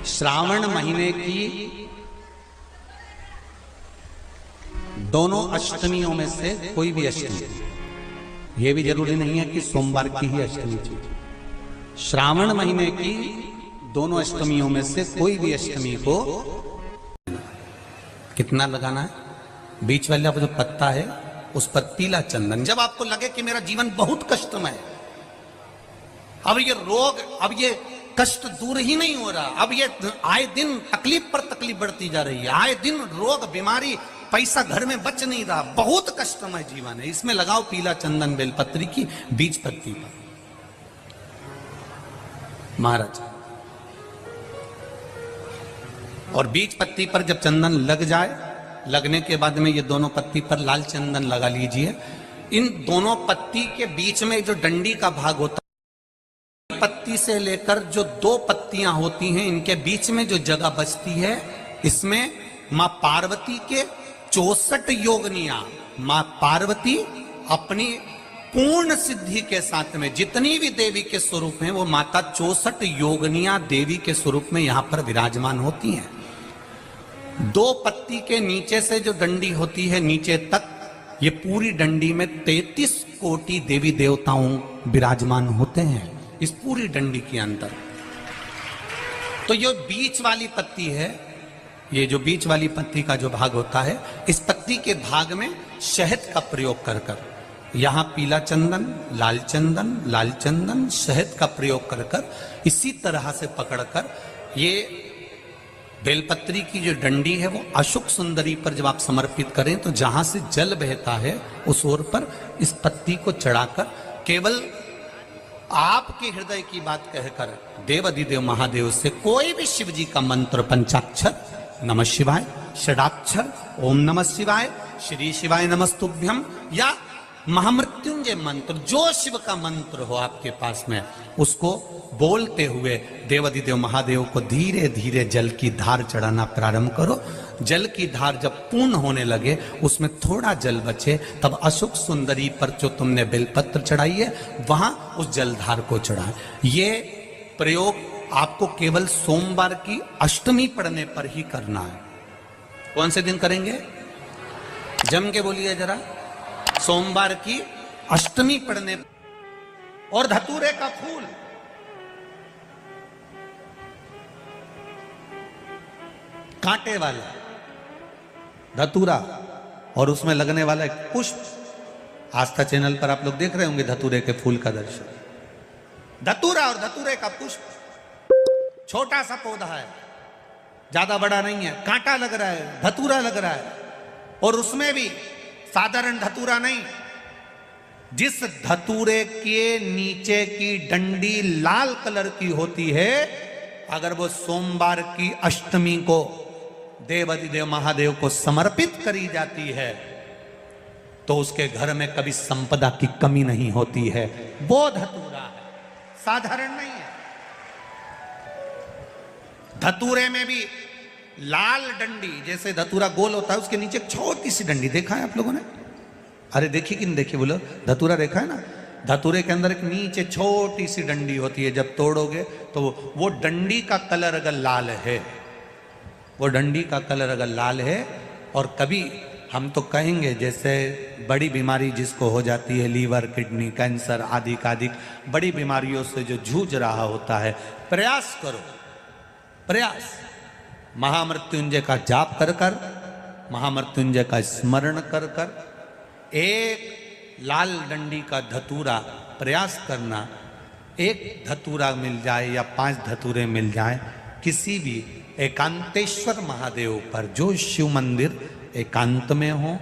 श्रावण महीने की दोनों अष्टमियों में से कोई भी अष्टमी, यह भी जरूरी नहीं है कि सोमवार की ही अष्टमी थी। श्रावण महीने की दोनों अष्टमियों में से कोई भी अष्टमी को कितना लगाना है? बीच वाला जो पत्ता है उस पर पीला चंदन। जब आपको लगे कि मेरा जीवन बहुत कष्टमय है, अब ये रोग, अब ये कष्ट दूर ही नहीं हो रहा, अब ये आए दिन तकलीफ पर तकलीफ बढ़ती जा रही है, आए दिन रोग बीमारी, पैसा घर में बच नहीं रहा, बहुत कष्टमय जीवन है, इसमें लगाओ पीला चंदन बेलपत्री की बीज पत्ती पर। महाराज, और बीज पत्ती पर जब चंदन लग जाए, लगने के बाद में ये दोनों पत्ती पर लाल चंदन लगा लीजिए। इन दोनों पत्ती के बीच में जो डंडी का भाग होता है, पत्ती से लेकर जो दो पत्तियां होती हैं, इनके बीच में जो जगह बचती है, इसमें मां पार्वती के 64 योगनियां, मां पार्वती अपनी पूर्ण सिद्धि के साथ में जितनी भी देवी के स्वरूप हैं, वो माता 64 योगनियां देवी के स्वरूप में यहां पर विराजमान होती हैं। दो पत्ती के नीचे से जो डंडी होती है नीचे तक, ये पूरी डंडी में 33 कोटि देवी देवताओं विराजमान होते हैं इस पूरी डंडी के अंदर। तो ये बीच वाली पत्ती है, ये जो बीच वाली पत्ती का जो भाग होता है, इस पत्ती के भाग में शहद का प्रयोग कर कर, यहां पीला चंदन, लाल चंदन, शहद का प्रयोग कर कर, इसी तरह से पकड़कर ये बेलपत्री की जो डंडी है वो अशुक सुंदरी पर जब आप समर्पित करें, तो जहां से जल बहता है उस ओर पर इस पत्ती को चढ़ाकर केवल आपके हृदय की बात कहकर देवाधिदेव महादेव से कोई भी शिव जी का मंत्र, पंचाक्षर नमः शिवाय, षडाक्षर ओम नमः शिवाय, श्री शिवाय नमस्तुभ्यम, या महामृत्युंजय मंत्र, जो शिव का मंत्र हो आपके पास में, उसको बोलते हुए देवाधिदेव महादेव को धीरे धीरे जल की धार चढ़ाना प्रारंभ करो। जल की धार जब पूर्ण होने लगे, उसमें थोड़ा जल बचे, तब अशुक सुंदरी पर जो तुमने बेलपत्र चढ़ाई है, वहां उस जलधार को चढ़ाए। ये प्रयोग आपको केवल सोमवार की अष्टमी पढ़ने पर ही करना है। कौन से दिन करेंगे? जम के बोलिए जरा। सोमवार की अष्टमी पढ़ने। और धतूरे का फूल, कांटे वाला धतूरा, और उसमें लगने वाला एक पुष्प। आस्था चैनल पर आप लोग देख रहे होंगे धतूरे के फूल का दर्शन। धतूरा और धतूरे का पुष्प, छोटा सा पौधा है, ज्यादा बड़ा नहीं है, कांटा लग रहा है, धतूरा लग रहा है, और उसमें भी साधारण धतूरा नहीं, जिस धतूरे के नीचे की डंडी लाल कलर की होती है, अगर वो सोमवार की अष्टमी को देवाधिदेव महादेव को समर्पित करी जाती है, तो उसके घर में कभी संपदा की कमी नहीं होती है। वो धतूरा है, साधारण नहीं है। धतूरे में भी लाल डंडी, जैसे धतूरा गोल होता है, उसके नीचे एक छोटी सी डंडी, देखा है आप लोगों ने? अरे देखिए कि नहीं देखिए, बोलो धतूरा देखा है ना? धतूरे के अंदर एक नीचे छोटी सी डंडी होती है, जब तोड़ोगे तो वो डंडी का कलर अगर लाल है, वो डंडी का कलर अगर लाल है, और कभी हम तो कहेंगे जैसे बड़ी बीमारी जिसको हो जाती है, लीवर, किडनी, कैंसर आदि कादिक बड़ी बीमारियों से जो जूझ रहा होता है, प्रयास करो, प्रयास महामृत्युंजय का जाप कर कर, महामृत्युंजय का स्मरण कर कर, एक लाल डंडी का धतूरा प्रयास करना। एक धतूरा मिल जाए या 5 धतूरे मिल जाए, किसी भी एकांतेश्वर महादेव पर, जो शिव मंदिर एकांत में हो,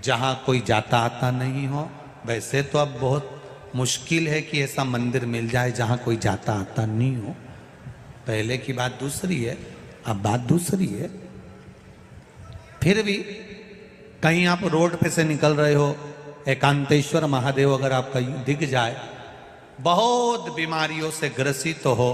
जहाँ कोई जाता आता नहीं हो। वैसे तो अब बहुत मुश्किल है कि ऐसा मंदिर मिल जाए जहाँ कोई जाता आता नहीं हो, पहले की बात दूसरी है, अब बात दूसरी है। फिर भी कहीं आप रोड पे से निकल रहे हो, एकांतेश्वर महादेव अगर आपका दिख जाए, बहुत बीमारियों से ग्रसित हो,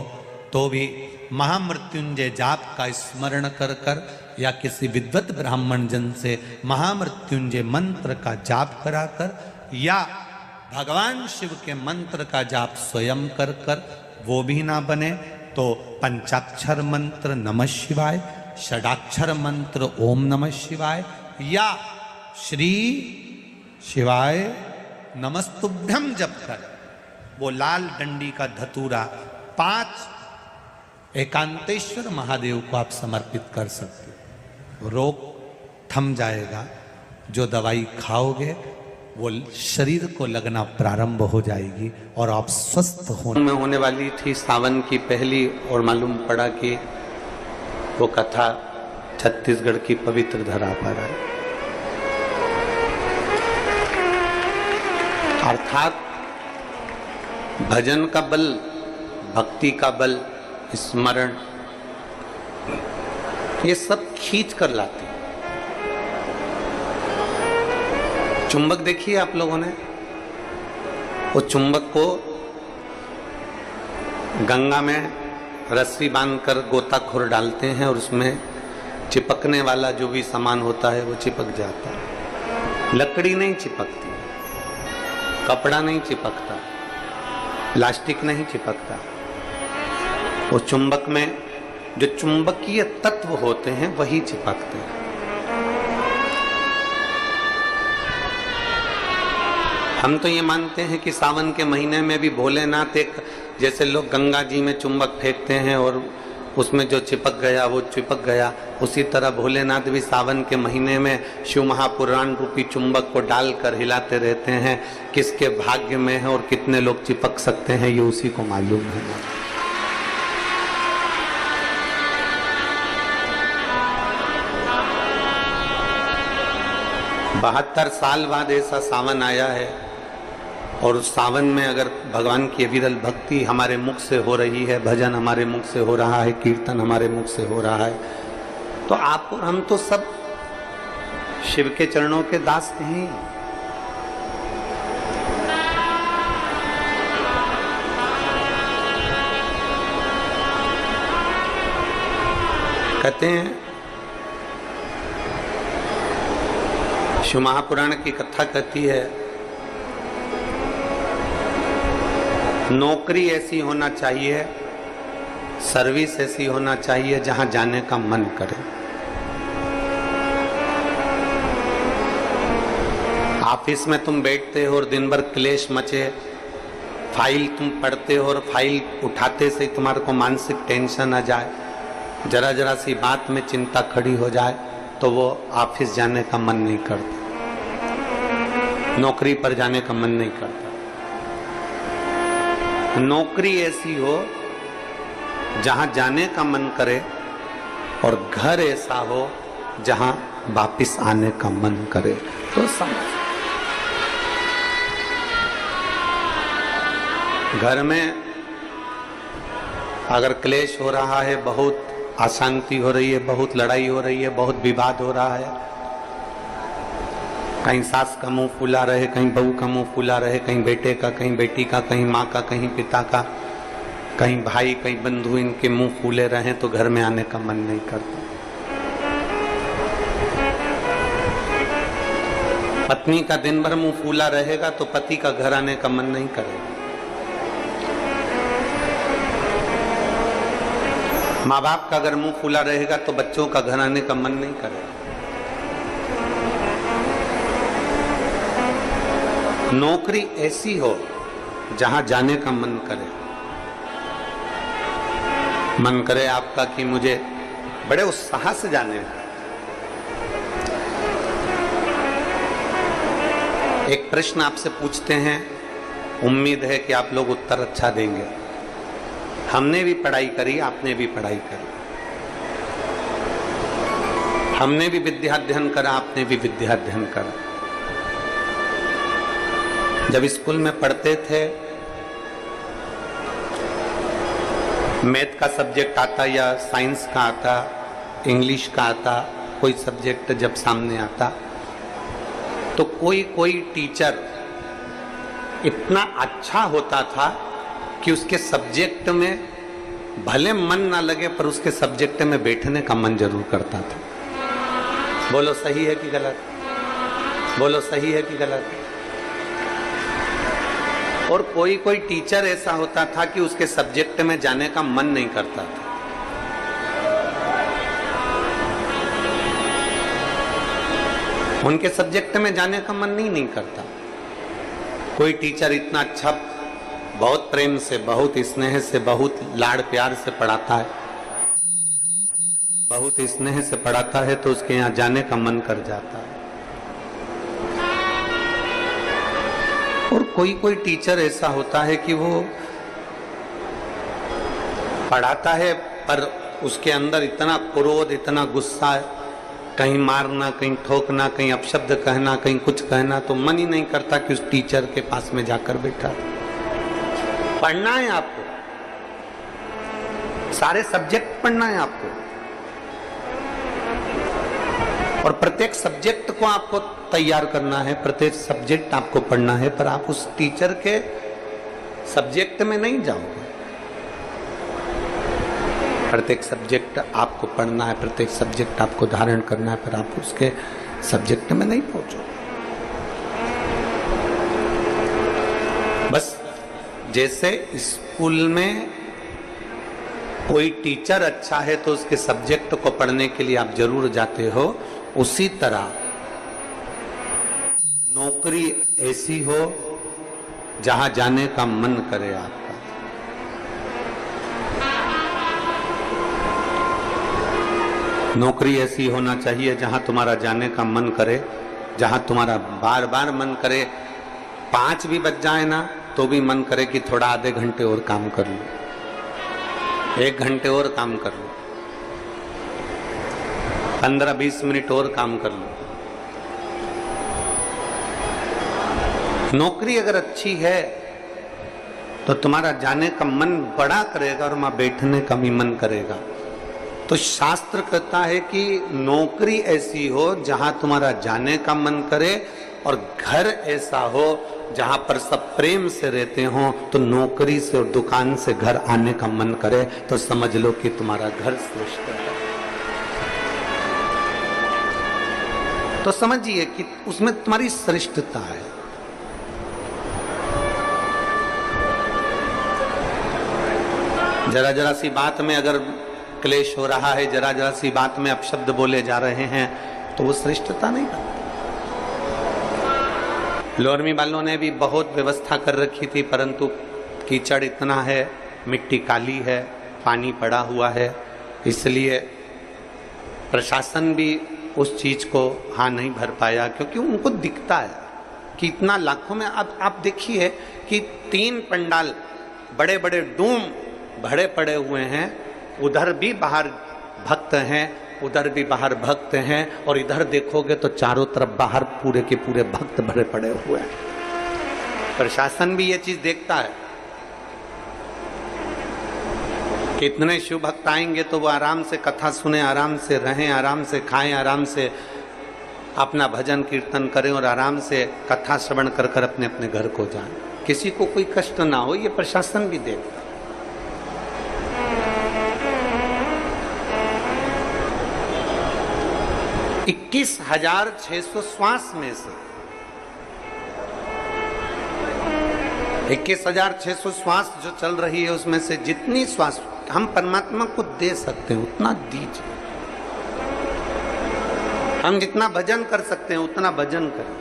तो भी महामृत्युंजय जाप का स्मरण कर कर, या किसी विद्वत ब्राह्मण जन से महामृत्युंजय मंत्र का जाप कराकर, या भगवान शिव के मंत्र का जाप स्वयं कर कर, वो भी ना बने तो पंचाक्षर मंत्र नमः शिवाय, षडाक्षर मंत्र ओम नमः शिवाय या श्री शिवाय नमस्तुभ्यम जप कर वो लाल डंडी का धतूरा 5 एकांतेश्वर महादेव को आप समर्पित कर सकते हो। रोग थम जाएगा, जो दवाई खाओगे वो शरीर को लगना प्रारंभ हो जाएगी और आप स्वस्थ होने वाली थी सावन की पहली, और मालूम पड़ा कि वो कथा छत्तीसगढ़ की पवित्र धरा पर है। अर्थात भजन का बल, भक्ति का बल, स्मरण, ये सब खींच कर लाते। चुंबक देखिए आप लोगों ने, वो चुंबक को गंगा में रस्सी बांधकर गोताखोर डालते हैं और उसमें चिपकने वाला जो भी सामान होता है वो चिपक जाता है। लकड़ी नहीं चिपकती, कपड़ा नहीं चिपकता, प्लास्टिक नहीं चिपकता। वो चुंबक में जो चुंबकीय तत्व होते हैं वही चिपकते हैं। हम तो ये मानते हैं कि सावन के महीने में भी भोलेनाथ एक, जैसे लोग गंगा जी में चुंबक फेंकते हैं और उसमें जो चिपक गया वो चिपक गया, उसी तरह भोलेनाथ भी सावन के महीने में शिव महापुराण रूपी चुंबक को डालकर हिलाते रहते हैं। किसके भाग्य में है और कितने लोग चिपक सकते हैं ये उसी को मालूम है। 72 साल बाद ऐसा सावन आया है, और उस सावन में अगर भगवान की अविरल भक्ति हमारे मुख से हो रही है, भजन हमारे मुख से हो रहा है, कीर्तन हमारे मुख से हो रहा है, तो आप और हम तो सब शिव के चरणों के दास हैं। कहते हैं, शिव महापुराण की कथा कहती है, नौकरी ऐसी होना चाहिए, सर्विस ऐसी होना चाहिए जहां जाने का मन करे। ऑफिस में तुम बैठते हो और दिन भर क्लेश मचे, फाइल तुम पढ़ते हो और फाइल उठाते से तुम्हारे को मानसिक टेंशन आ जाए, जरा जरा सी बात में चिंता खड़ी हो जाए, तो वो ऑफिस जाने का मन नहीं करता, नौकरी पर जाने का मन नहीं करता। नौकरी ऐसी हो जहां जाने का मन करे, और घर ऐसा हो जहां वापिस आने का मन करे। तो समझ, घर में अगर क्लेश हो रहा है, बहुत अशांति हो रही है, बहुत लड़ाई हो रही है, बहुत विवाद हो रहा है, कहीं सास का मुंह फूला रहे, कहीं बहू का मुंह फूला रहे, कहीं बेटे का, कहीं बेटी का, कहीं माँ का, कहीं पिता का, कहीं भाई, कहीं बंधु, इनके मुंह फूले रहे तो घर में आने का मन नहीं करता। पत्नी का दिन भर मुंह फूला रहेगा तो पति का घर आने का मन नहीं करेगा। माँ बाप का अगर मुंह फूला रहेगा तो बच्चों का घर आने का मन नहीं करेगा। नौकरी ऐसी हो जहां जाने का मन करे, मन करे आपका कि मुझे बड़े उत्साह से जाने का। एक प्रश्न आपसे पूछते हैं, उम्मीद है कि आप लोग उत्तर अच्छा देंगे। हमने भी पढ़ाई करी, आपने भी पढ़ाई करी, हमने भी विद्याध्ययन करा, आपने भी विद्याध्ययन करा। जब स्कूल में पढ़ते थे, मैथ का सब्जेक्ट आता या साइंस का आता, इंग्लिश का आता, कोई सब्जेक्ट जब सामने आता तो कोई कोई टीचर इतना अच्छा होता था कि उसके सब्जेक्ट में भले मन ना लगे पर उसके सब्जेक्ट में बैठने का मन जरूर करता था। बोलो सही है कि गलत? बोलो सही है कि गलत? और कोई कोई टीचर ऐसा होता था कि उसके सब्जेक्ट में जाने का मन नहीं करता था। उनके सब्जेक्ट में जाने का मन नहीं करता। कोई टीचर इतना अच्छा, बहुत प्रेम से, बहुत स्नेह से, बहुत लाड़ प्यार से पढ़ाता है, बहुत स्नेह से पढ़ाता है तो उसके यहाँ जाने का मन कर जाता है। और कोई कोई टीचर ऐसा होता है कि वो पढ़ाता है पर उसके अंदर इतना क्रोध, इतना गुस्सा है, कहीं मारना, कहीं ठोकना, कहीं अपशब्द कहना, कहीं कुछ कहना, तो मन ही नहीं करता कि उस टीचर के पास में जाकर बैठा। पढ़ना है आपको, सारे सब्जेक्ट पढ़ना है आपको, और प्रत्येक सब्जेक्ट को आपको तैयार करना है, प्रत्येक सब्जेक्ट आपको पढ़ना है, पर आप उस टीचर के सब्जेक्ट में नहीं जाओगे। प्रत्येक सब्जेक्ट आपको पढ़ना है, प्रत्येक सब्जेक्ट आपको धारण करना है, पर आप उसके सब्जेक्ट में नहीं पहुंचोगे। बस जैसे स्कूल में कोई टीचर अच्छा है तो उसके सब्जेक्ट को पढ़ने के लिए आप जरूर जाते हो, उसी तरह नौकरी ऐसी हो जहां जाने का मन करे आपका। नौकरी ऐसी होना चाहिए जहां तुम्हारा जाने का मन करे, जहां तुम्हारा बार बार मन करे, 5 भी बज जाए ना तो भी मन करे कि थोड़ा आधे घंटे और काम कर लूं, 1 घंटे और काम कर लूं, 15-20 मिनट और काम कर लूं। नौकरी अगर अच्छी है तो तुम्हारा जाने का मन बड़ा करेगा और वहां बैठने का भी मन करेगा। तो शास्त्र कहता है कि नौकरी ऐसी हो जहां तुम्हारा जाने का मन करे, और घर ऐसा हो जहां पर सब प्रेम से रहते हो, तो नौकरी से और दुकान से घर आने का मन करे तो समझ लो कि तुम्हारा घर श्रेष्ठ है। तो समझिए कि उसमें तुम्हारी श्रेष्ठता है। जरा जरा सी बात में अगर क्लेश हो रहा है, जरा जरा सी बात में अपशब्द बोले जा रहे हैं, तो वो श्रेष्ठता नहीं बनती। लोरमी वालों ने भी बहुत व्यवस्था कर रखी थी, परंतु कीचड़ इतना है, मिट्टी काली है, पानी पड़ा हुआ है, इसलिए प्रशासन भी उस चीज को हाँ नहीं भर पाया, क्योंकि उनको दिखता है कि इतना लाखों में। अब आप देखिए कि 3 पंडाल बड़े बड़े डूम भरे पड़े हुए हैं, उधर भी बाहर भक्त हैं, उधर भी बाहर भक्त हैं, और इधर देखोगे तो चारों तरफ बाहर पूरे के पूरे भक्त भरे पड़े हुए हैं। प्रशासन भी ये चीज देखता है कि इतने शिव भक्त आएंगे तो वो आराम से कथा सुने, आराम से रहें, आराम से खाएं, आराम से अपना भजन कीर्तन करें और आराम से कथा श्रवण कर कर अपने अपने घर को जाएं, किसी को कोई कष्ट ना हो। ये प्रशासन भी देखता है। 21,600 श्वास में से 21,600 श्वास जो चल रही है, उसमें से जितनी श्वास हम परमात्मा को दे सकते हैं उतना दीजिए। हम जितना भजन कर सकते हैं उतना भजन करें,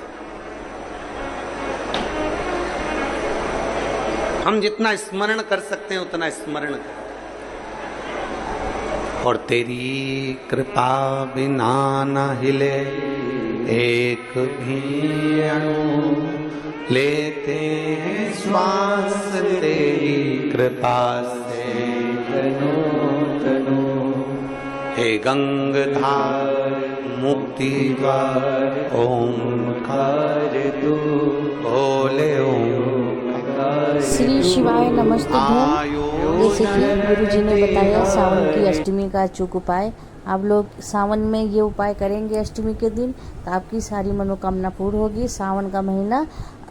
हम जितना स्मरण कर सकते हैं उतना स्मरण करें। और तेरी कृपा बिना न हिले एक भी अणु, लेते हैं श्वास तेरी कृपा से तनो तनो। हे गंगाधार मुक्ति द्वार ओंकार तू बोले ओंकार। श्री शिवाय नमस्ते धूम। जैसे कि गुरु जी ने बताया सावन की अष्टमी का अचूक उपाय, आप लोग सावन में ये उपाय करेंगे अष्टमी के दिन तो आपकी सारी मनोकामना पूर्ण होगी। सावन का महीना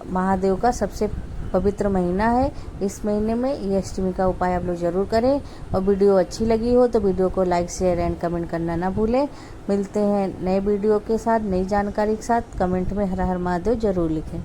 महादेव का सबसे पवित्र महीना है। इस महीने में ये अष्टमी का उपाय आप लोग जरूर करें। और वीडियो अच्छी लगी हो तो वीडियो को लाइक शेयर एंड कमेंट करना ना भूलें। मिलते हैं नए वीडियो के साथ, नई जानकारी के साथ। कमेंट में हर हर महादेव जरूर लिखें।